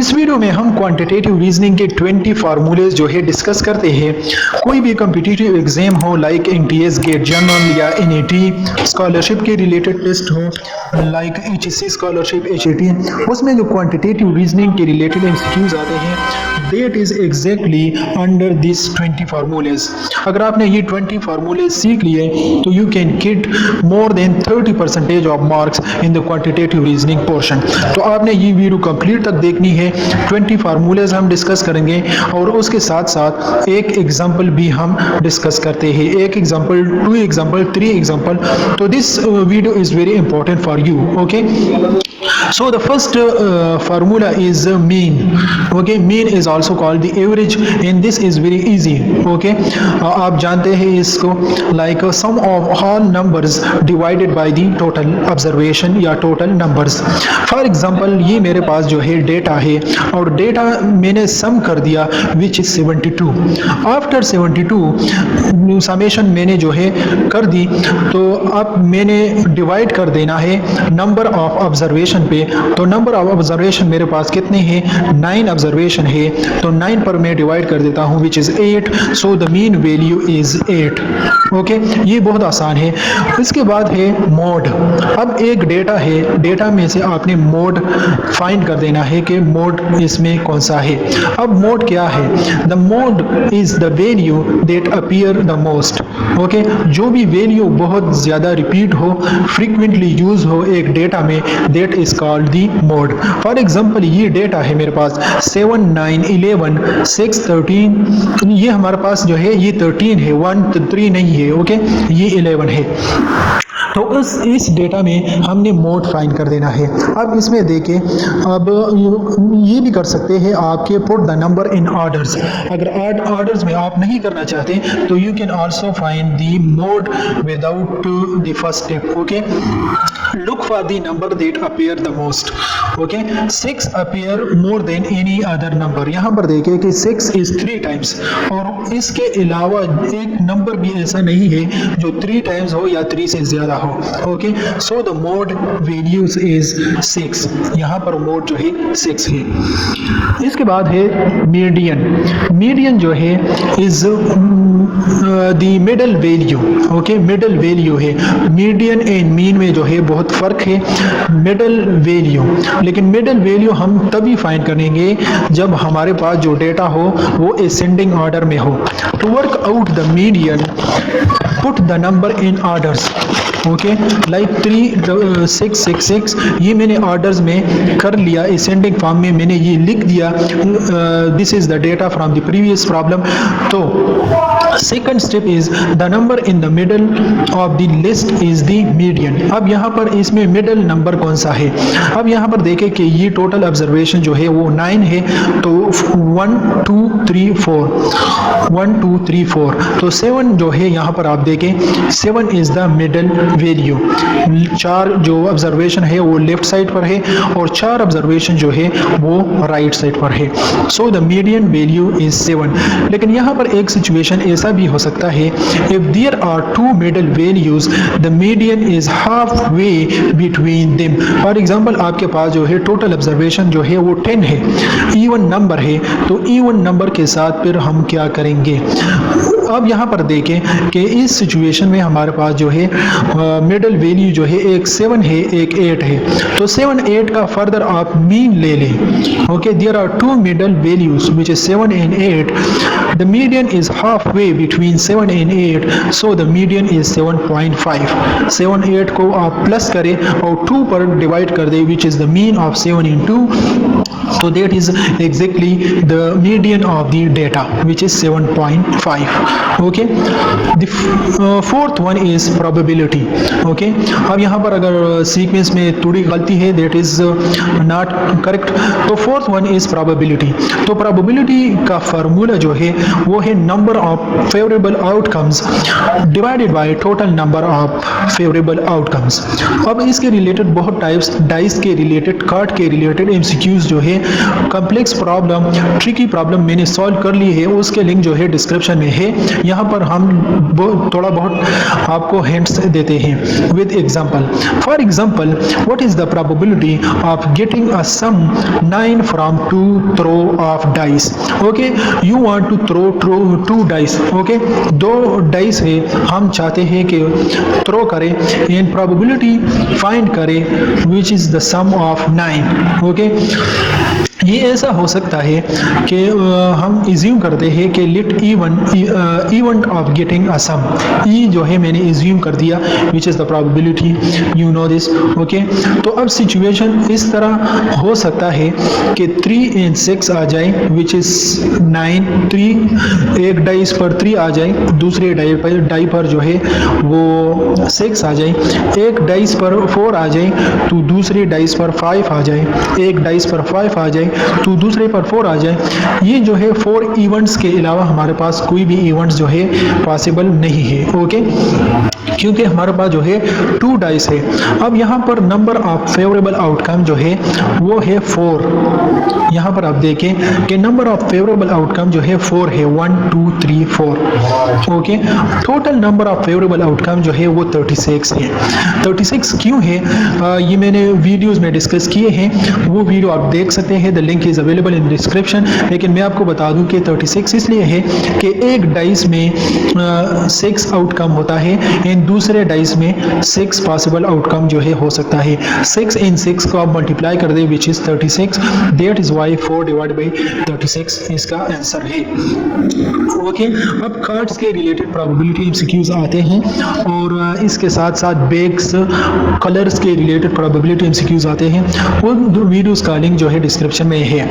इस वीडियो में हम क्वांटिटेटिव रीजनिंग के 20 फार्मूलेज जो है डिस्कस करते हैं। कोई भी कम्पिटिटिव एग्जाम हो लाइक एनटीएस गेट जनरल या एनईटी, स्कॉलरशिप के रिलेटेड टेस्ट हो लाइक एचएससी स्कॉलरशिप, एचईटी, उसमें जो क्वांटिटेटिव रीजनिंग के रिलेटेड एमसीक्यूज आते हैं that is exactly under this 20 formulas। अगर आपने ये 20 formulas सीख लिए तो you can get more than 30% of marks in the quantitative reasoning portion। तो आपने ये वीडियो कंप्लीट तक देखनी है। 20 formulas हम डिस्कस करेंगे और उसके साथ साथ एक एग्जाम्पल भी हम डिस्कस करते हैं। एक एग्जाम्पल, 2 एग्जाम्पल, 3 एग्जाम्पल। तो this video is very important for you. Okay, so the first formula is mean। okay, mean is also called the average and this is very easy। okay, आप जानते हैं इसको like sum of all numbers divided by the total observation या total numbers। for example ये मेरे पास जो है data है और डेटा मैंने सम कर दिया which is 72। आफ्टर 72 समेशन मैंने जो है कर दी, तो अब मैंने डिवाइड कर देना है नंबर ऑफ ऑब्जर्वेशन पे। तो नंबर ऑफ ऑब्जर्वेशन मेरे पास कितने हैं? 9 ऑब्जर्वेशन है, तो 9 पर मैं डिवाइड कर देता हूँ which is 8। So the mean value is 8। Okay, ये बहुत आसान है। इसके बाद है मोड। अब एक डेटा है, डेटा में से आपने मोड फाइंड कर देना है कि मोड इसमें कौन सा है। अब मोड क्या है? The mode is the value that appear the most. Okay, जो भी वैल्यू बहुत ज़्यादा रिपीट हो, फ्रीक्वेंटली यूज हो एक डेटा में, that is called the mode. For example ये डेटा है मेरे पास 7, 9, 11, 6, 13। ये हमारे पास जो है ये 13 है, 1 3 नहीं है। ओके, ये 11 है। तो इस डेटा में हमने मोड फाइंड कर देना है। अब इसमें देखें, अब ये भी कर सकते हैं आपके put the number in orders. अगर ऑर्डर्स में आप नहीं करना चाहते तो you can also find the mode without the first step. Okay, look for the number that appear the most. Okay, 6 appear more than any other number. यहाँ पर देखें कि 6 इज 3 टाइम्स, और इसके अलावा एक नंबर भी ऐसा नहीं है जो 3 टाइम्स हो या 3 से ज्यादा हो। Okay, so the mode values is 6। यहाँ पर मोड जो है 6 है। इसके बाद है मीडियन। मीडियन जो है is the middle value. Okay, middle value है। मीडियन एंड मीन में जो है बहुत फर्क है। मिडल वैल्यू, लेकिन मिडल वैल्यू हम तभी फाइंड करेंगे जब हमारे पास जो डेटा हो वो असेंडिंग ऑर्डर में हो। To work out the median put the number in orders. Okay, like 3 6 6 6 ये मैंने ऑर्डर्स में कर लिया, असेंडिंग फॉर्म में मैंने ये लिख दिया। This is the data from the previous problem. तो second step is the number in the middle of the list is the median. अब यहाँ पर इसमें मिडल नंबर कौन सा है? अब यहाँ पर देखें कि ये टोटल ऑब्जर्वेशन जो है वो 9 है, तो 1 2 3 4 1 2 3 4, तो 7 जो है यहाँ पर आप देखें 7 इज द मिडल वैल्यू। 4 जो ऑब्जर्वेशन है वो लेफ्ट साइड पर है और 4 ऑब्जर्वेशन जो है वो राइट साइड पर है। सो द मीडियन वैल्यू इज 7। लेकिन यहाँ पर एक सिचुएशन ऐसा भी हो सकता है, if there are 2 middle values the median is half way between them. For example आपके पास जो है टोटल ऑब्जर्वेशन जो है वो 10 है, इवन नंबर है, तो इवन नंबर के साथ फिर हम क्या करेंगे? अब यहाँ पर देखें कि इस सिचुएशन में हमारे पास जो है मिडल वैल्यू जो है एक 7 है, एक 8 है, तो 7 8 का फर्दर आप मीन ले लें। Okay, there are 2 middle values which is 7 and 8। The median is half way between 7 and 8, so the median is 7.5। 7 8 को आप प्लस करें और 2 पर डिवाइड कर दें which is the mean of 7 into 2, so that is exactly the median of the data which is 7.5. okay, the fourth one is probability। okay, अब यहाँ पर अगर सीक्वेंस में थोड़ी गलती है that is not correct, तो fourth one is probability। तो probability का फार्मूला जो है वो है number of favorable outcomes divided by total number of favorable outcomes। अब इसके रिलेटेड बहुत टाइप्स, डाइस के रिलेटेड, कार्ड के रिलेटेड MCQs जो है कॉम्प्लेक्स प्रॉब्लम, ट्रिकी प्रॉब्लम मैंने सॉल्व कर ली है, उसके लिंक जो है डिस्क्रिप्शन में है। यहाँ पर हम थोड़ा बहुत आपको हिंट्स देते हैं with example. For example, what is the probability of getting a sum 9 from 2 throw of dice. Okay, you want to throw 2 dice. Okay, 2 dice है, हम चाहते हैं कि थ्रो करें एंड प्रोबेबिलिटी फाइंड करें which is the sum of 9। Okay, ये ऐसा हो सकता है कि हम इज्यूम करते हैं कि let event of getting a sum, ई जो है मैंने इज्यूम कर दिया which is the probability, you know this. Okay, तो अब सिचुएशन इस तरह हो सकता है कि 3 and 6 आ जाए विच इज़ 9। 3 एक डाइस पर 3 आ जाए, दूसरे डाई पर जो है वो 6 आ जाए, एक डाइस पर 4 आ जाए तो दूसरे डाइस पर 5 आ जाए, एक डाइस पर 5 आ जाए तो दूसरे पर 4 आ जाए। ये जो है 4 इवेंट्स के अलावा हमारे पास कोई भी इवेंट्स जो है पॉसिबल नहीं है। ओके, क्योंकि हमारे पास जो है 2 डाइस है। अब यहाँ पर नंबर ऑफ फेवरेबल आउटकम जो है वो है 4। यहाँ पर आप देखें कि नंबर ऑफ फेवरेबल आउटकम जो है 4 है, 1 2 3 4। Okay, total number of favourable outcome जो है वो 36 है। 36 क्यों है, ये मैंने वीडियोस में डिस्कस किए हैं, वो वीडियो आप देख सकते हैं, the link is available in description. लेकिन मैं आपको बता दूं कि 36 इसलिए है कि एक डाइस में 6 आउटकम होता है एंड दूसरे डाइस में 6 पॉसिबल आउटकम जो है हो सकता है। 6 इन 6 को आप मल्टीप्लाई कर दें which is 36, that is why 4 divide by 36 इसका आंसर है। ओके, अब कार्ड्स के रिलेटेड प्रोबेबिलिटी एमसीक्यूज आते हैं और इसके साथ साथ बैग्स, कलर्स के रिलेटेड प्रोबेबिलिटी एमसीक्यूज आते हैं। उन वीडियोस का लिंक जो है डिस्क्रिप्शन में है।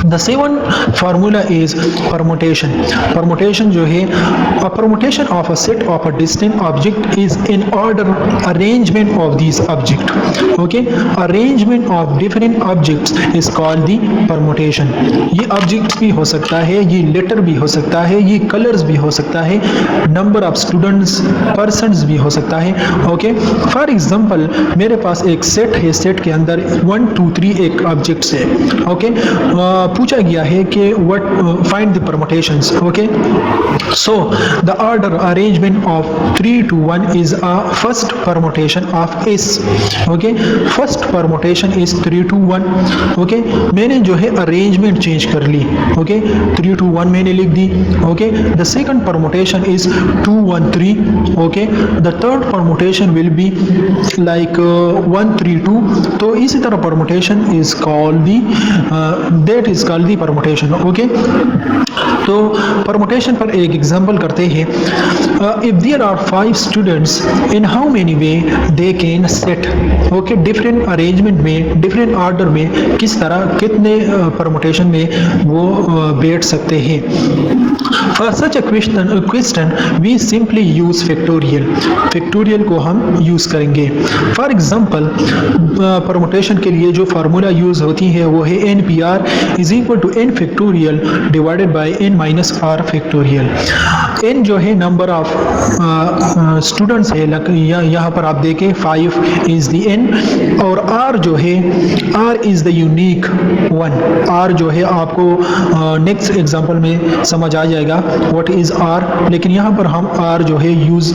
The 7th formula is permutation. Permutation जो है, permutation of a set of a distinct object is in order arrangement of this object. Okay, arrangement of different objects is called the permutation. ये objects भी हो सकता है, ये letter भी हो सकता है, ये कलर्स भी हो सकता है, नंबर ऑफ स्टूडेंट्स, पर्सन्स भी हो सकता है। ओके, फॉर एग्जांपल मेरे पास एक सेट है, सेट के अंदर 1 2 3 एक ऑब्जेक्ट्स है। ओके, पूछा गया है कि what find the permutations. Okay, so the order arrangement of 3 to 1 is a first permutation of S. Okay, first permutation is 3 to 1. Okay, मैंने जो है अरेंजमेंट चेंज कर ली। ओके, 3 to 1 मैंने लिख दी। Okay, the second permutation is 2 1 3। Okay, the third permutation will be like 1 3 2। तो इसी तरह permutation is called the, that is called the permutation. Okay, तो परमुटेशन पर एक एग्जांपल करते हैं। If there are 5 students, in how many way they can set. Okay, different arrangement में, different order में किस तरह, कितने परमुटेशन में वो बैठ सकते हैं। For such a question we simply use factorial. Factorial को हम यूज करेंगे। फॉर एग्जांपल परमुटेशन के लिए जो फार्मूला यूज होती है वो है NPR is equal to n factorial divided by n minus r factorial. n जो है नंबर ऑफ स्टूडेंट्स है, यहाँ पर आप देखें 5 इज द n, और r जो है, r is the unique one. r जो है आपको नेक्स्ट एग्जांपल में समझ आ जाएगा व्हाट इज r, लेकिन यहाँ पर हम r जो है यूज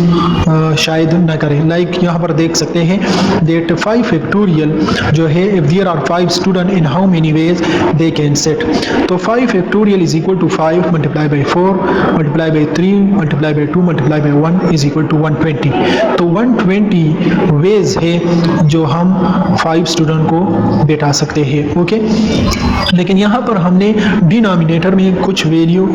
शायद न करें। लाइक यहाँ पर देख सकते हैं दैट 5 फैक्टोरियल जो है, if there are 5 student in how many ways they can set. तो 5 factorial is equal to 5 multiply by 4 multiply by 3 multiply by 2 multiply by 1 is equal to 120। तो 120 वेज है जो हम 5 स्टूडेंट को बैठा सकते हैं। ओके, लेकिन यहाँ पर हमने डिनोमिनेटर में कुछ वैल्यू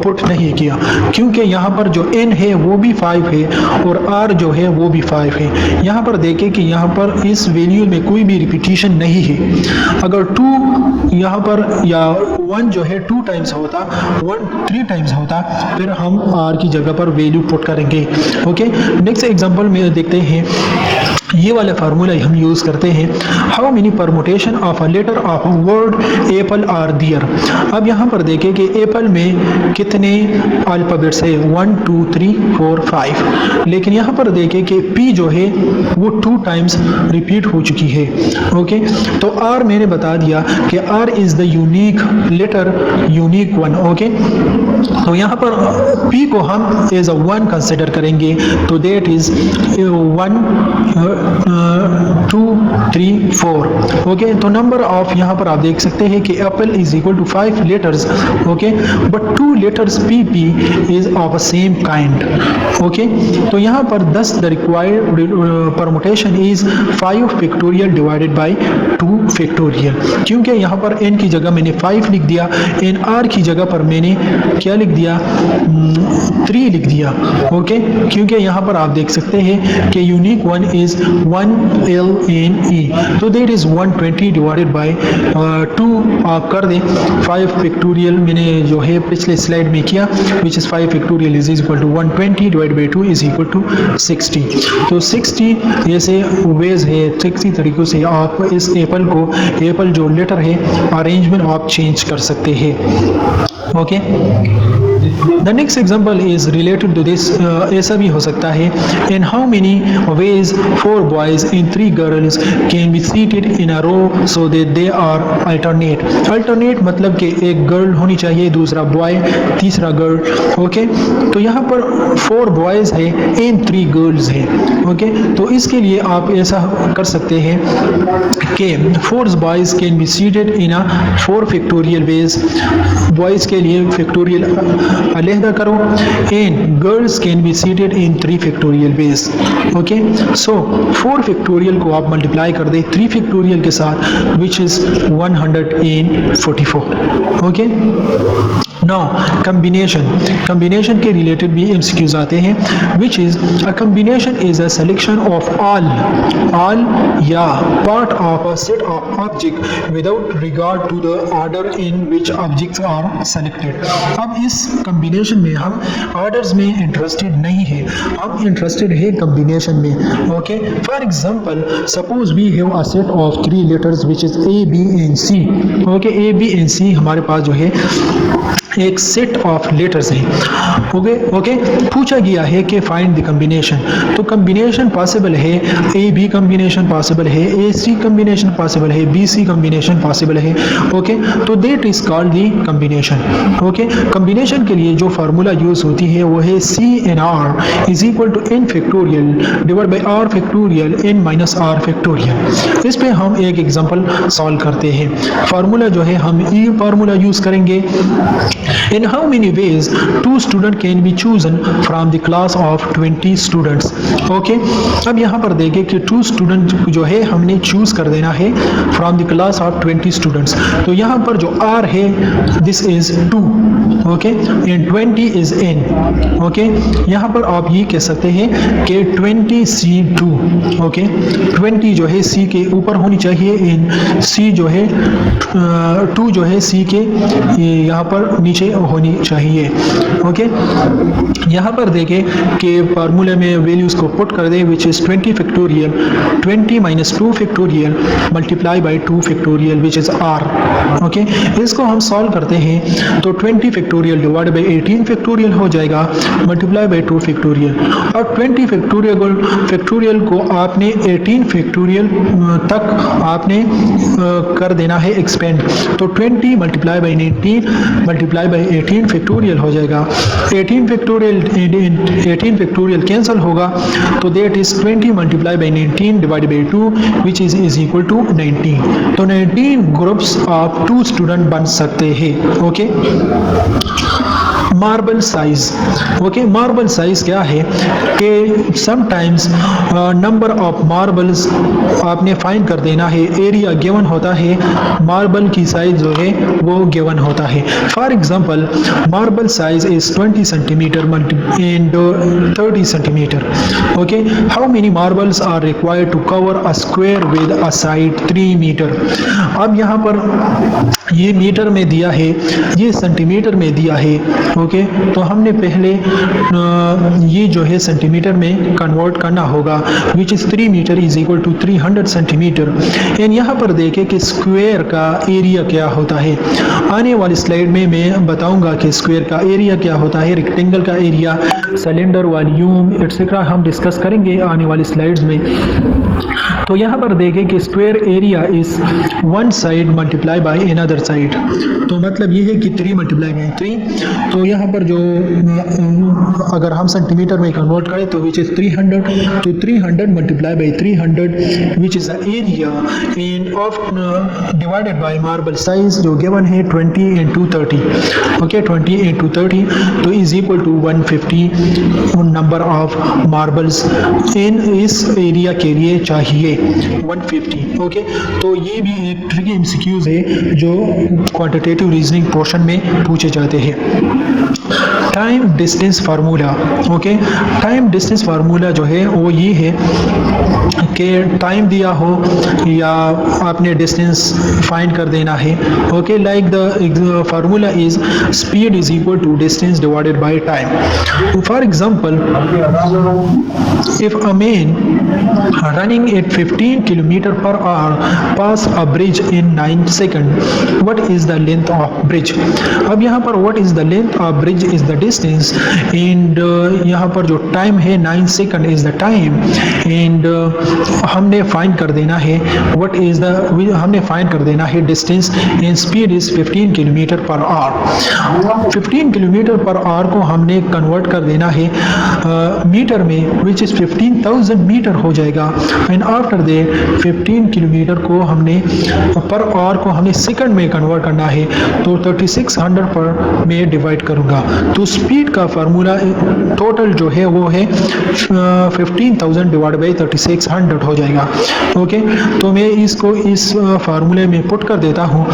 पुट नहीं किया, क्योंकि यहाँ पर जो n है वो भी 5 है और r जो है वो भी 5 है। यहाँ पर देखें कि यहाँ पर इस वैल्यू में कोई भी रिपीटिशन नहीं है। अगर 2 यहाँ पर या 1 जो है 2 टाइम्स होता, 1 3 टाइम्स होता, फिर हम r की जगह पर वैल्यू पुट करेंगे। ओके, नेक्स्ट एग्जांपल में देखते हैं ये वाला फार्मूला हम यूज करते हैं। How many permutation of a letter of word apple are there. अब यहाँ पर देखें कि एप्पल में कितने अल्फाबेट्स है, 1 2 3 4 5, लेकिन यहाँ पर देखें कि पी जो है वो 2 टाइम्स रिपीट हो चुकी है। ओके, तो आर मैंने बता दिया कि R is the unique letter, unique one. Okay, तो यहाँ पर पी को हम एज अ 1 कंसिडर करेंगे, तो देट इज 1 2 3 4। ओके, तो नंबर ऑफ यहाँ पर आप देख सकते हैं कि apple is equal to 5 letters. Okay, but 2 letters P P is of a same kind. Okay, तो यहाँ पर 10 the required permutation is 5 factorial divided by 2 factorial, क्योंकि यहाँ पर n की जगह मैंने 5 लिख दिया, एन आर की जगह पर मैंने क्या लिख दिया, 3 लिख दिया। ओके, क्योंकि यहाँ पर आप देख सकते हैं कि यूनिक वन इज 1LNE, तो देट इज 120 डिवाइडेड बाय 2 आप कर दें 5 फैक्टोरियल मैंने जो है पिछले स्लाइड में किया, which is 5 factorial is equal to 120 divide by 2 is equal to 60। तो 60 ऐसे वेज है, 60 तरीकों से आप इस एप्पल को, एप्पल जो लेटर है अरेंजमेंट आप चेंज कर सकते हैं। Okay, the next example is related to this. ऐसा भी हो सकता है, in how many ways 4 boys in 3 girls can be seated in a row so that they are alternate. Alternate मतलब कि एक गर्ल होनी चाहिए, दूसरा बॉय, तीसरा गर्ल। ओके, तो यहाँ पर 4 बॉयज है इन 3 गर्ल्स है। ओके, तो इसके लिए आप ऐसा कर सकते हैं कि 4 boys can be seated in a 4 factorial ways. Boys के लिए फैक्टोरियल अलहदा करो, and girls can be seated in 3 factorial ways. Okay, so 4 factorial को आप मल्टीप्लाई कर दे 3 फैक्टोरियल के साथ, which is 144। Okay, now combination के रिलेटेड भी एमसीक्यूज आते हैं, which is a combination is a selection of all या part of a set of object without regard to the order in which objects are selected. अब इस combination में हम orders में इंटरेस्टेड नहीं है, हम इंटरेस्टेड है कम्बिनेशन में। Okay, for example suppose we have a set of 3 letters which is A B and C। Okay, A B and C हमारे पास जो है एक सेट ऑफ लेटर्स हैं। ओके, पूछा गया है कि फाइंड द कम्बिनेशन, तो कम्बिनेशन पॉसिबल है, ए बी कम्बिनेशन पॉसिबल है, ए सी कम्बिनेशन पॉसिबल है, बी सी कम्बिनेशन पॉसिबल है। ओके, तो that is called the combination. Okay, combination के लिए जो फार्मूला यूज होती है वो है CNR is equal to n factorial divide by r factorial n minus r factorial. इस पे हम एक एग्जांपल सॉल्व करते हैं। फार्मूला जो है हम ये फार्मूला यूज करेंगे। In how many ways 2 students can be chosen from the class of 20 students? Okay, अब यहाँ पर देखें कि 2 स्टूडेंट जो है हमने चूज कर देना है from the class of 20 students. तो यहाँ पर जो R है this is 2। Okay, and 20 is n। Okay, यहाँ पर आप ये कह सकते हैं कि 20C2। ओके, 20 जो है C के ऊपर होनी चाहिए, एंड C जो है 2 जो है C के यहाँ पर नीचे होनी चाहिए। ओके, यहाँ पर देखें कि फार्मूले में वैल्यूज को पुट कर दें, which is 20 factorial 20 minus 2 factorial multiply by 2 factorial which is R। Okay, इसको हम सॉल्व करते हैं तो 20 फैक्टोरियल डिवाइड बाई 18 फैक्टोरियल हो जाएगा मल्टीप्लाई बाई 2 फैक्टोरियल। और 20 फैक्टोरियल को आपने 18 फैक्टोरियल तक आपने कर देना है एक्सपेंड, तो 20 multiply by 19 multiply by 18 factorial हो जाएगा। 18 फैक्टोरियल कैंसिल होगा, तो that is 20 multiply by 19 divide by 2 which is equal to 19। तो 19 ग्रुप्स ऑफ 2 स्टूडेंट बन सकते हैं। Okay, marble size. Okay, marble size क्या है कि समटाइम्स नंबर ऑफ मार्बल्स आपने फाइंड कर देना है, एरिया गिवन होता है, मार्बल की साइज जो है वो गिवन होता है। For example marble size is 20 centimetre and 30 centimetre. Okay, how many marbles are required to cover a square with a side 3 metre. अब यहाँ पर ये मीटर में दिया है, ये सेंटीमीटर में दिया है। ओके, तो हमने पहले ये जो है सेंटीमीटर में कन्वर्ट करना होगा, which is 3 metre is equal to 300 centimetre. And यहाँ पर देखें कि स्क्वायर का एरिया क्या होता है। आने वाली स्लाइड में मैं बताऊंगा कि स्क्वायर का एरिया क्या होता है, रेक्टेंगल का एरिया, सिलेंडर, वॉल्यूम एटसेट्रा हम डिस्कस करेंगे आने वाली स्लाइड्स में। तो यहाँ पर देखें कि square area is one side multiply by another side. तो मतलब ये है कि 3 मल्टीप्लाई बाय 3। तो यहाँ पर जो अगर हम सेंटीमीटर में कन्वर्ट करें तो विच इज 300, तो 300 multiply by 300 which is the area in of divided by marble size जो गिवन है 20 into 30। ओके, 20 into 30 तो is equal to 150 number of marbles in इस एरिया के लिए चाहिए 150। ओके, तो ये भी एक ट्रिकी एमसीक्यूज है जो क्वांटिटेटिव रीजनिंग पोर्शन में पूछे जाते हैं। Time distance formula. Okay, time distance formula जो है वो ये है कि टाइम दिया हो या आपने डिस्टेंस फाइंड कर देना है। Okay, like the formula is speed is equal to distance divided by time. For example, if a man running at 15 km per hour pass a bridge in 9 seconds, what is the length of bridge? अब यहाँ पर what is the length of bridge is the distance and यहाँ पर जो time है 9 second is the time and हमने find कर देना है what is the हमने find कर देना है distance and speed is 15 km per hour। 15 km per hour को हमने convert कर देना है मीटर में which is 15,000 मीटर हो जाएगा एंड आफ्टर दे 15 किलोमीटर को हमने पर आवर को हमने सेकंड में कन्वर्ट करना है तो 3600 पर में डिवाइड करूंगा। तो स्पीड का फार्मूला टोटल जो है वो है 15,000 डिवाइड बाई 3600 हो जाएगा। ओके, तो मैं इसको इस फार्मूले में पुट कर देता हूँ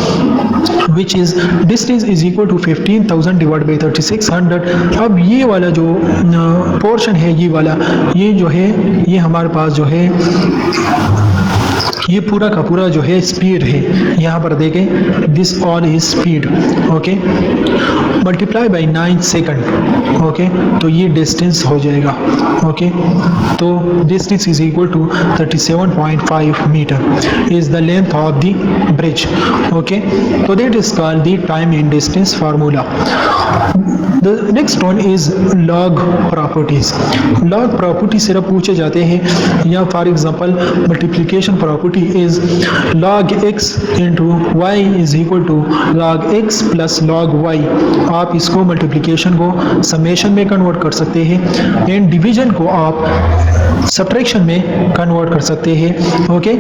which is distance is equal to 15,000 divide by 3600। अब ये वाला जो पोर्शन है ये वाला ये जो है ये हमारे पास जो है ये पूरा का पूरा जो है स्पीड है। यहाँ पर देखें this all is speed. Okay, multiply by 9 second. Okay, तो ये डिस्टेंस हो जाएगा। ओके, तो distance is equal to 37.5 metre is the length of the bridge. Okay, तो that is called the time and distance formula. The next one is log properties. Log property सिर्फ पूछे जाते हैं या for example multiplication property is log x into y is equal to log x plus log y। आप इसको multiplication को summation में convert कर सकते हैं एंड डिवीजन को आप सब्ट्रैक्शन में कन्वर्ट कर सकते हैं। Okay,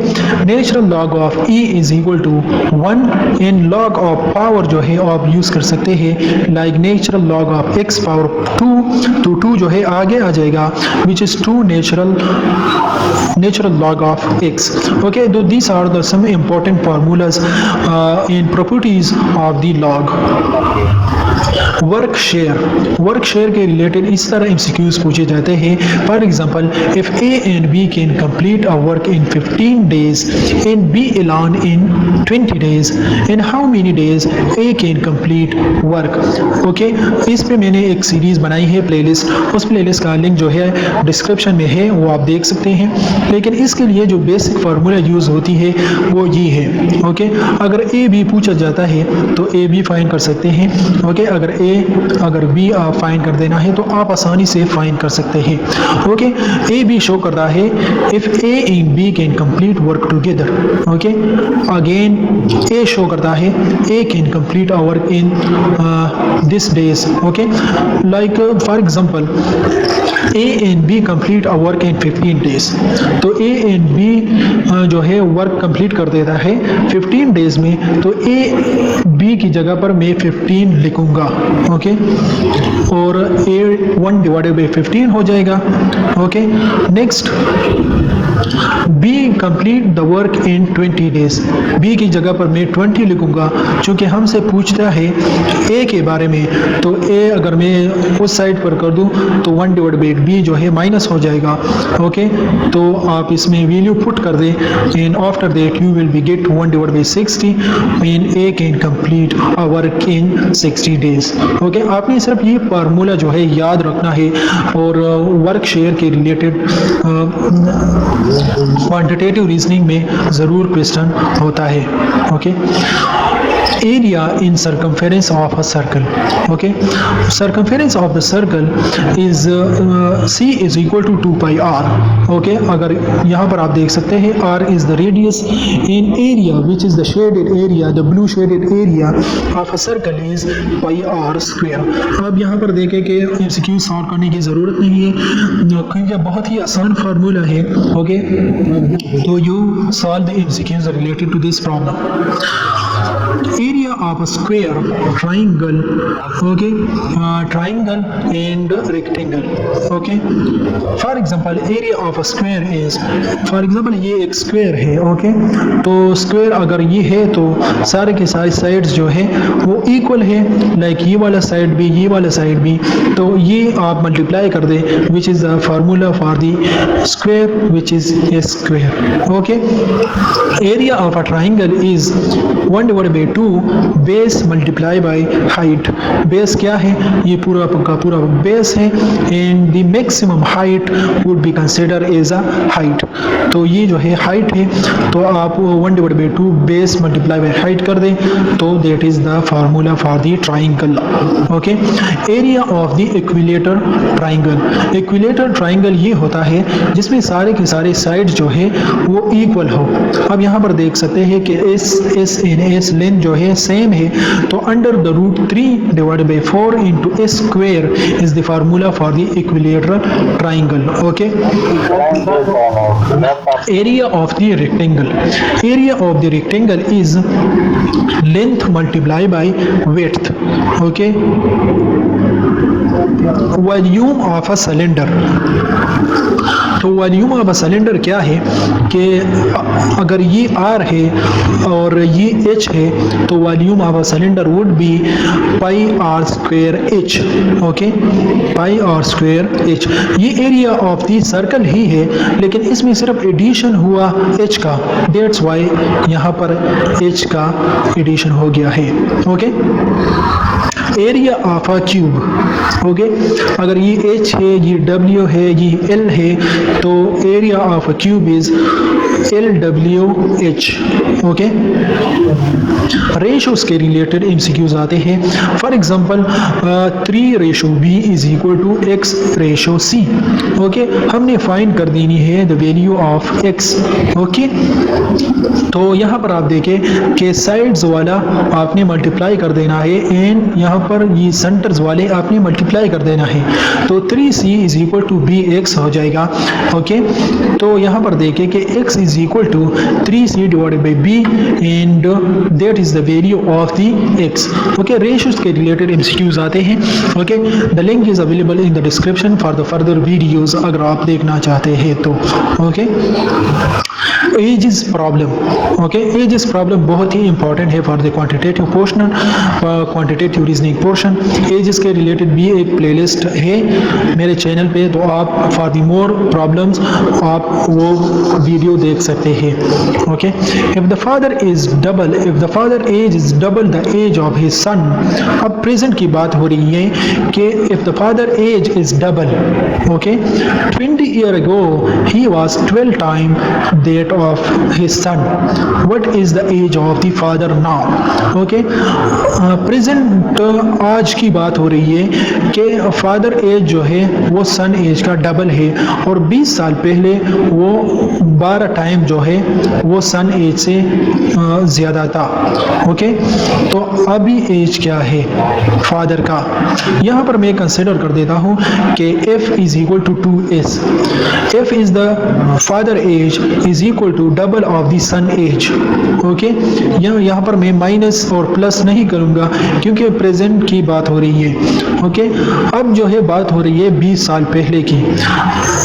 natural log of e is equal to 1 and log of power जो है आप यूज कर सकते हैं like natural log of x power 2 तो 2 जो है आगे आ जाएगा which is 2 natural log of x। okay, so these are the some important formulas in properties of the log। Work share के रिलेटेड इस तरह एमसीक्यूज पूछे जाते हैं। For example, if A and B can complete a work in 15 days and B alone in 20 days and how many days A can complete work. Okay, इस पे मैंने एक सीरीज बनाई है प्लेलिस्ट, उस प्लेलिस्ट का लिंक जो है डिस्क्रिप्शन में है, वो आप देख सकते हैं। लेकिन इसके लिए जो बेसिक फार्मूला यूज होती है वो ये है। ओके, अगर ए बी पूछा जाता है तो ए बी फाइंड कर सकते हैं। ओके, अगर बी आप फाइंड कर देना है तो आप आसानी से फाइंड कर सकते हैं। ओके, ए बी शो कर रहा है if A and B can complete work together. Okay, again A show करता है A can complete a work in this days. Okay, like for example A and B complete a work in 15 days। तो ए and B जो है work complete कर देता है 15 days में, तो ए बी की जगह पर मैं 15 लिखूंगा। ओके, और ए 1 डिवाइडेड बाई 15 हो जाएगा। Okay, next B complete the work in 20 days। B की जगह पर मैं 20 लिखूंगा क्योंकि हमसे पूछता है ए के बारे में, तो ए अगर मैं उस साइड पर कर दूं तो 1 डिवाइड बाई बी जो है माइनस हो जाएगा। ओके, तो आप इसमें वैल्यू पुट कर दें and after that you will be get 1/60 and A can complete a work in 60 days. Okay, आपने सिर्फ ये फार्मूला जो है याद रखना है और वर्क शेयर के रिलेटेड क्वांटिटेटिव रीजनिंग में ज़रूर क्वेश्चन होता है. Okay, area in circumference of a circle. Okay, circumference of the circle is c is equal to 2 pi r. Okay, अगर यहाँ पर आप देख सकते हैं r is the radius in area which is the shaded area, the blue shaded area of a circle is pi r square. अब यहाँ पर देखें कि MCQ सॉल्व करने की ज़रूरत नहीं है क्योंकि बहुत ही आसान फार्मूला है. ओके, तो you solve the MCQs related to this problem. Area of a square, triangle, okay, triangle and rectangle. Okay, for example area of a square is, for example ये एक square है. okay, तो square अगर ये है तो सारे के सारे sides जो है वो equal है, like ये वाला side भी ये वाला side भी, तो ये आप multiply कर दे which is the formula for the square which is a square. okay, area of a triangle is 1/2 base multiply by height. Base क्या है? ये पूरा का पूरा बेस है and the maximum height would be consider as a height. तो ये जो है हाइट है, तो आप 1/2 बेस मल्टीप्लाई बाय हाइट कर दें तो that is the formula for the triangle. Okay, area of the equilateral triangle. Equilateral triangle ये होता है जिसमें सारे के सारे साइड जो है वो इक्वल हो. अब यहाँ पर देख सकते हैं कि एस एन एस लेंथ जो है सेम है, तो under the root 3/4 into a square is the formula for the equilateral triangle. okay, area of the rectangle. Area of the rectangle is length multiplied by width. okay, volume of a cylinder. तो volume of a cylinder क्या है कि अगर ये R है और ये H है तो volume of a cylinder would be pi R square H. Okay, pi R square H. ये एरिया ऑफ दी सर्कल ही है लेकिन इसमें सिर्फ एडिशन हुआ H का, दैट्स वाई यहाँ पर H का एडिशन हो गया है. Okay, area of a cube. Okay, अगर ये H है, ये W है, ये L है, तो area of a cube is LWH. Okay, ratios के रिलेटेड MCQs आते हैं. For example 3:B is equal to X:C. Okay, हमने फाइंड कर देनी है the value of X. Okay, तो यहाँ पर आप देखें कि साइड्स वाला आपने मल्टीप्लाई कर देना है एंड यहाँ पर ये सेंटर्स वाले आपने मल्टीप्लाई कर देना है, तो 3C is equal to BX हो जाएगा. ओके, तो यहाँ पर देखें कि X is equal to 3C divided by B and that is the value of the X. Okay, ratios के रिलेटेड MCQs आते हैं. Okay, the link is available in the description for the further videos अगर आप देखना चाहते हैं तो. Okay, ages problem. Okay, ages problem बहुत ही इंपॉर्टेंट है for the quantitative portion, quantitative reasoning portion. Ages के रिलेटेड भी एक प्लेलिस्ट है मेरे चैनल पे, तो आप फॉर द मोर प्रॉब्लम्स आप वो वीडियो देख सकते हैं. Okay, if the father is double, if the father age is double the age of his son. अब प्रेजेंट की बात हो रही है कि if the father age is double. Okay, 20 years ago he was 12 times that of his son. What is the age of the father now? Okay, present आज की बात हो रही है कि फादर एज जो है वो सन एज का डबल है और 20 साल पहले वो 12 टाइम जो है वो सन एज से ज़्यादा था. ओके, तो अभी एज क्या है फादर का, यहाँ पर मैं कंसिडर कर देता हूँ कि f is equal to 2s. f is the father age is equal to double of the son age. Okay, यहाँ पर मैं माइनस और प्लस नहीं करूँगा क्योंकि प्रेजेंट की बात हो रही है. ओके, अब जो है बात हो रही है 20 साल पहले की.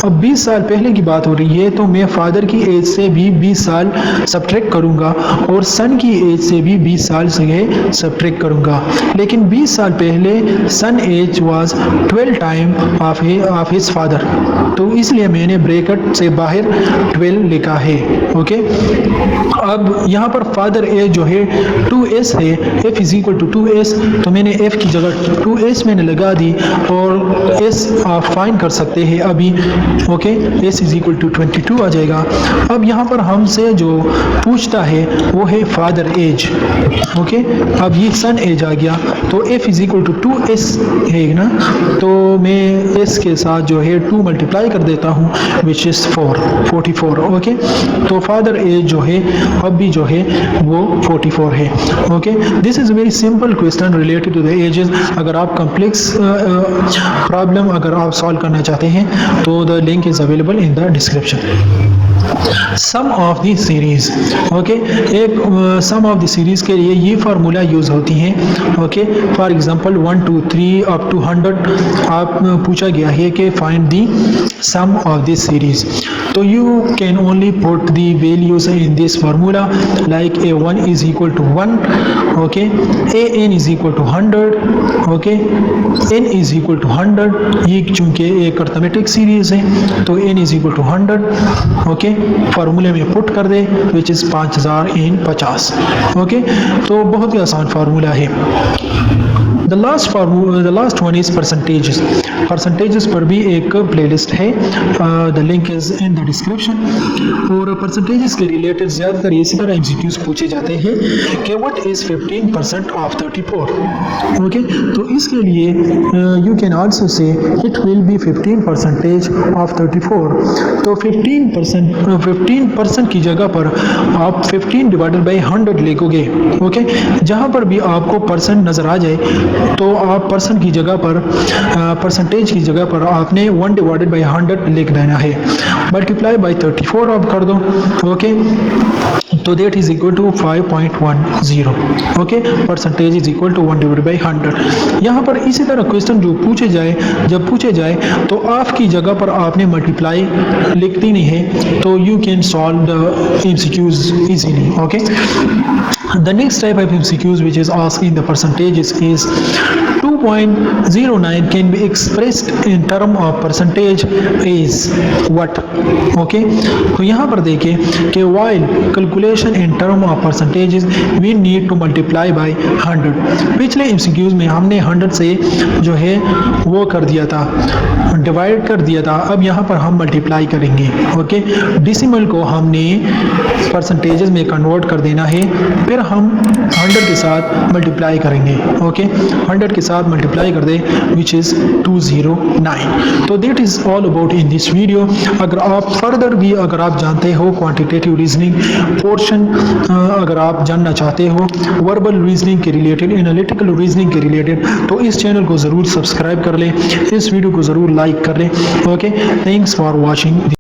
अब 20 साल पहले की बात हो रही है तो मैं फादर की एज से भी 20 साल सब्ट्रैक्ट करूँगा और सन की एज से भी 20 साल से सब्ट्रैक्ट करूँगा. लेकिन 20 साल पहले son age was 12 time of his father, तो इसलिए मैंने ब्रैकेट से बाहर 12 लिखा है. है। ओके, अब यहाँ पर फादर एज जो है 2s है, f is equal to 2s, तो मैंने f की जगह 2s मैंने लगा दी और s आप फाइंड कर सकते हैं अभी। Okay, s is equal to 22 आ जाएगा। अब यहाँ पर हमसे जो पूछता है वो है फादर एज। ओके, अब ये सन एज आ गया, तो f is equal to 2s है ना, तो मैं s के साथ जो है 2 मल्टीप्लाई कर देता हूँ विच इज़ 44। ओके, तो फादर एज जो है अब भी जो है वो 44 है। Okay, this is very simple question related to the ages. अगर आप कम्प्लेक्स प्रॉब्लम अगर आप सॉल्व करना चाहते हैं तो the link is available in the description. Sum of the series. Okay, एक सम ऑफ द सीरीज के लिए ये फार्मूला यूज़ होती हैं। Okay, for example 1 2 3 up to 100 आप पूछा गया है कि find the sum of this series, तो you can only put the values in this formula like a1 is equal to 1, okay, an is equal to 100, okay, n is equal to 100। ये चूंकि एक arithmetic series है तो n is equal to 100। Okay, फार्मूले में put कर दे which is 5000 in 50। Okay, तो बहुत ही आसान फार्मूला है। The last one is percentages. Percentages पर भी एक प्लेलिस्ट है, the link is in the description. और परसेंटेजेस के रिलेटेड ज़्यादातर इसी तरह एमसीक्यूज पूछे जाते हैं कि व्हाट इज़ 15% ऑफ 34। ओके, तो इसके लिए you can also say it will be 15% of 34। तो 15% की जगह पर आप 15 डिवाइडेड बाई 100 लिखोगे। ओके, जहाँ पर भी आपको परसेंट नज़र आ जाए तो आप परसेंट की जगह पर परसेंटेज की जगह पर आपने 1 डिवाइडेड बाई 100 लिख देना है। मल्टीप्लाई बाई 34 आप कर दो। ओके, तो that is equal to 5.10। Okay, percentage is equal to 1 divided by 100। यहाँ पर इसी तरह क्वेश्चन जो जब पूछे जाए तो ऑफ की जगह पर आपने मल्टीप्लाई लिख देनी है, तो you can solve the MCQs easily. Okay, the next type of MCQs which is asked in the percentages is 2.09 can be expressed in term of percentage is what? Okay, तो यहाँ पर देखें कि while calculation in term of percentages we need to multiply by 100। पिछले MCQs में हमने 100 से जो है वो कर दिया था, डिवाइड कर दिया था, अब यहाँ पर हम मल्टीप्लाई करेंगे। ओके, डिसिमल को हमने परसेंटेजेस में कन्वर्ट कर देना है, फिर हम 100 के साथ मल्टीप्लाई करेंगे। ओके, 100 के साथ मल्टीप्लाई कर दे विच इज़ 209। तो that is all about in this video. अगर आप फर्दर भी अगर आप जानते हो क्वांटिटेटिव रीजनिंग पोर्शन, अगर आप जानना चाहते हो वर्बल रीजनिंग के रिलेटेड, एनालिटिकल रीजनिंग के रिलेटेड, तो इस चैनल को ज़रूर सब्सक्राइब कर लें, इस वीडियो को ज़रूर लाइक कर लें। Okay, thanks for watching.